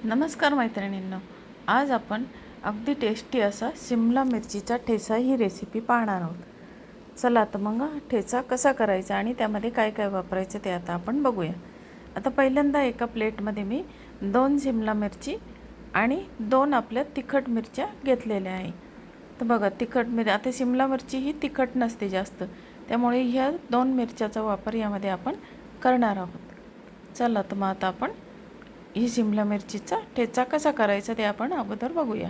नमस्कार मैत्रिणींनो, आज आपण अगदी टेस्टी असा शिमला मिरचीचा ठेचा ही रेसिपी पाहणार आहोत। चला तर मग ठेचा कसा करायचा आणि त्यामध्ये काय काय वापरायचं ते आता आपण बघूया। आता पहिल्यांदा एका प्लेटमध्ये मी 2 शिमला मिरची आणि 2 आपल्या तिखट मिरच्या घेतलेल्या आहे। तर बघा, तिखट मिरची, आता शिमला मिरची ही तिखट नसते जास्त, त्यामुळे ह्या 2 मिरच्याचा वापर यामध्ये आपण करणार आहोत। चला तर मग आता आपण ही शिमला मिरचीचा ठेचा कसा करायचा ते आपण अगोदर बघूया।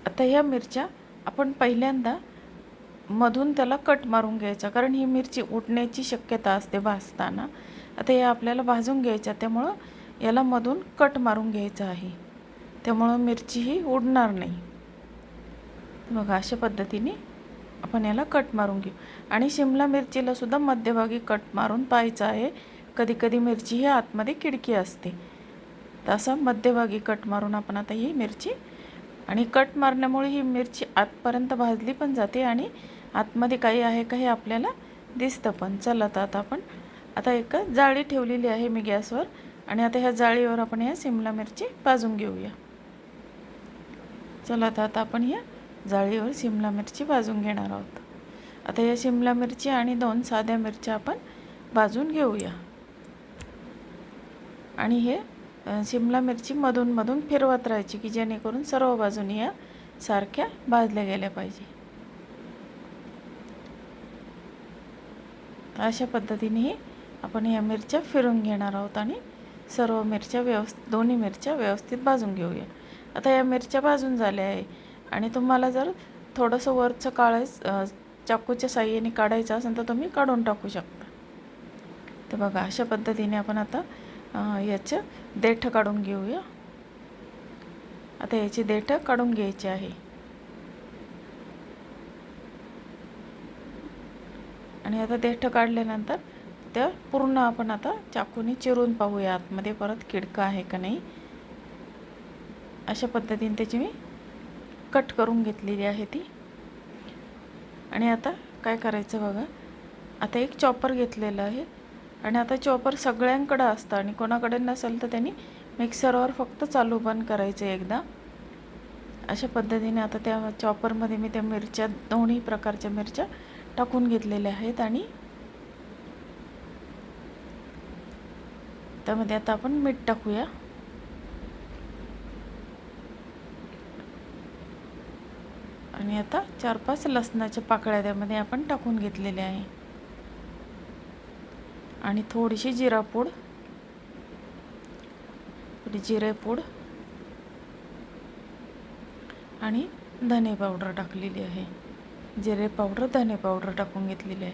आता ह्या मिरच्या आपण पहिल्यांदा मधून त्याला कट मारून घ्यायचा, कारण ही मिरची उडण्याची शक्यता असते भाजताना। आता या आपल्याला भाजून घ्यायच्या, त्यामुळं याला मधून कट मारून घ्यायचं आहे, त्यामुळं मिरची ही उडणार नाही। बघा, अशा पद्धतीने आपण याला कट मारून घेऊ आणि शिमला मिरचीला सुद्धा मध्यभागी कट मारून पाहायचं आहे। कधी कधी मिरची ही आतमध्ये खिडकी असते, तसा मध्यभागी कट मारून आपण आता ही मिरची, आणि कट मारण्यामुळे ही मिरची आतपर्यंत भाजली पण जाते आणि आतमध्ये काही आहे का हे आपल्याला दिसतं पण। चला तर आता आपण एक जाळी ठेवलेली आहे मी गॅसवर, आणि आता ह्या जाळीवर आपण या शिमला मिरची भाजून घेऊया। चला तर आता आपण या जाळीवर शिमला मिरची भाजून घेणार आहोत। आता या शिमला मिरची आणि 2 साध्या मिरच्या आपण भाजून घेऊया, आणि हे शिमला मिरची मधून मधून फिरवत राहायची की जेणेकरून सर्व बाजूनी या सारख्या भाजल्या गेल्या पाहिजे। अशा पद्धतीने आपण या मिरच्या फिरून घेणार आहोत आणि सर्व मिरच्या दोन्ही मिरच्या व्यवस्थित भाजून घेऊया। आता या मिरच्या भाजून झाल्या आहे, आणि तुम्हाला जर थोडंसं वरचं चाकूच्या साहाय्याने काढायचं असेल तर तुम्ही काढून टाकू शकता। तर बघा, अशा पद्धतीने आपण आता याचं देठ काढून घेऊया। आता याची देठ काढून घ्यायची आहे, आणि आता देठ काढल्यानंतर त्या पूर्ण आपण आता चाकूने चिरून पाहूया आतमध्ये परत खिडका आहे का नाही। अशा पद्धतीने त्याची मी कट करून घेतलेली आहे ती। आणि आता काय करायचं बघा, आता एक चॉपर घेतलेला आहे, आणि आता चॉपर सगळ्यांकडे असतं आणि कोणाकडे नसेल तर त्यांनी मिक्सरवर फक्त चालू बंद करायचं एकदा। अशा पद्धतीने आता त्या चॉपरमध्ये मी त्या मिरच्या, दोन्ही प्रकारच्या मिरच्या टाकून घेतलेल्या आहेत, आणि त्यामध्ये आता आपण मीठ टाकूया। आणि आता 4-5 लसणाच्या पाकळ्या त्यामध्ये आपण टाकून घेतलेल्या आहे, आणि थोडीशी जिरापूड, जिरेपूड आणि धने पावडर टाकलेली आहे। जिरे पावडर, धने पावडर टाकून घेतलेली आहे,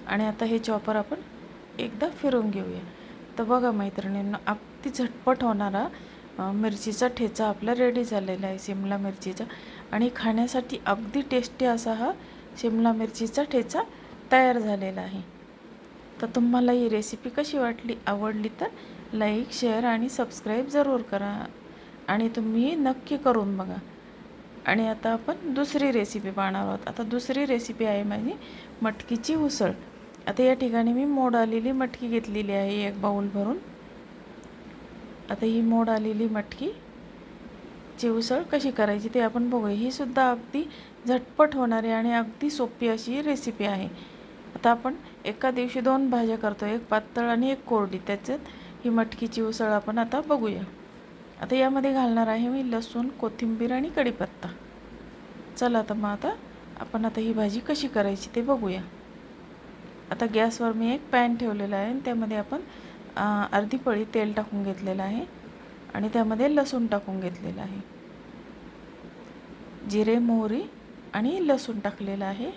आणि आता हे चॉपर आपण एकदा फिरवून घेऊया। तर बघा मैत्रिणींना, अगदी झटपट होणारा मिरचीचा ठेचा आपला रेडी झालेला आहे, शिमला मिरचीचा, आणि खाण्यासाठी अगदी टेस्टी असा हा शिमला मिरचीचा ठेचा तयार झालेला आहे। तर तुम्हाला ही रेसिपी कशी वाटली, आवडली तर लाईक, शेअर आणि सबस्क्राईब जरूर करा, आणि तुम्ही नक्की करून बघा। आणि आता आपण दुसरी रेसिपी पाहणार आहोत। आता दुसरी रेसिपी आहे माझी मटकीची उसळ। आता या ठिकाणी मी मोड आलेली मटकी घेतलेली आहे एक बाउल भरून। आता ही मोड आलेली मटकीची उसळ कशी करायची ते आपण बघूया। ही सुद्धा अगदी झटपट होणारी आणि अगदी सोपी अशी रेसिपी आहे। आता आपण एका दिवशी 2 भाज्या करतो, एक पातळ आणि एक कोरडी, त्याच्यात ही मटकीची उसळ आपण आता बघूया। आता यामध्ये घालणार आहे मी लसूण, कोथिंबीर आणि कढीपत्ता। चला तर मग आता आपण ही भाजी कशी करायची ते बघूया। आता गॅसवर मी एक पॅन ठेवलेला आहे, आणि त्यामध्ये आपण अर्धी पळी तेल टाकून घेतलेलं आहे, आणि त्यामध्ये लसूण टाकून घेतलेला आहे, जिरे, मोहरी आणि लसूण टाकलेला आहे,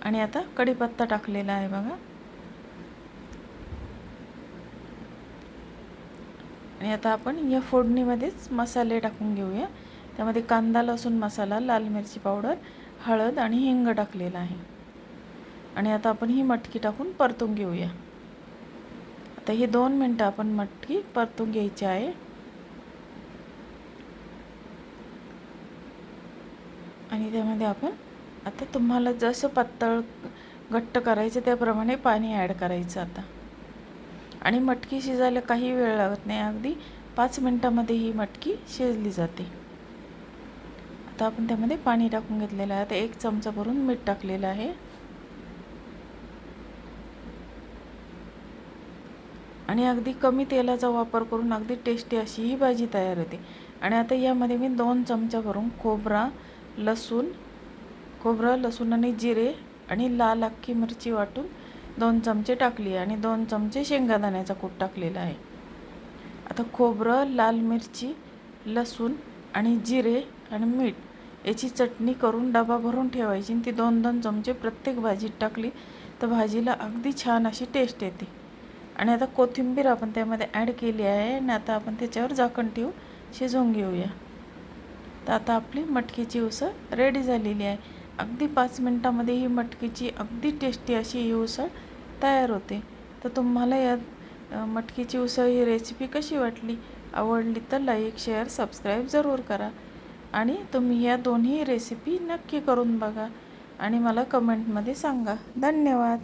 आणि आता कढीपत्ता टाकलेला आहे बघा। आणि आता आपण या फोडणीमध्येच मसाले टाकून घेऊया। त्यामध्ये कांदा लसूण मसाला, लाल मिरची पावडर, हळद आणि हिंग टाकलेला आहे, आणि आता आपण ही मटकी टाकून परतून घेऊया। आता ही 2 मिनिटं आपण मटकी परतून घ्यायची आहे, आणि त्यामध्ये आपण आता तुम्हाला जसं पातळ घट्ट करायचं त्याप्रमाणे पाणी ॲड करायचं। आता आणि मटकी शिजायला काही वेळ लागत नाही, अगदी 5 मिनिटामध्ये ही मटकी शिजली जाते. आता आपण त्यामध्ये पाणी टाकून घेतलेलं आहे. आता 1 चमचा भरून मीठ टाकलेलं आहे आणि अगदी कमी तेलाचा वापर करून अगदी टेस्टी अशी ही भाजी तयार होते. आणि आता यामध्ये मी 2 चमचा भरून खोबरा, लसूण आणि जिरे आणि लाल अख्खी मिरची वाटून 2 चमचे टाकली आणि 2 चमचे शेंगादाण्याचा कूट टाकलेला आहे. आता खोबरं, लाल मिरची, लसूण आणि जिरे आणि मीठ याची चटणी करून डबा भरून ठेवायची आणि ती 2-2 चमचे प्रत्येक भाजीत टाकली तर भाजीला अगदी छान अशी टेस्ट येते. आणि आता कोथिंबीर आपण त्यामध्ये ॲड केली आहे आणि आता आपण त्याच्यावर झाकण ठेवून शिजवून घेऊया. तर आता आपली मटकीची उसळ रेडी झालेली आहे. अगदी 5 मिनिटामध्ये ही मटकीची अगदी टेस्टी अशी ही उसळ तयार होते. तर तुम्हाला या मटकीची उसळ ही रेसिपी कशी वाटली? आवडली तर लाईक, शेअर, सबस्क्राईब जरूर करा आणि तुम्ही या दोन्ही रेसिपी नक्की करून बघा आणि मला कमेंटमध्ये सांगा. धन्यवाद.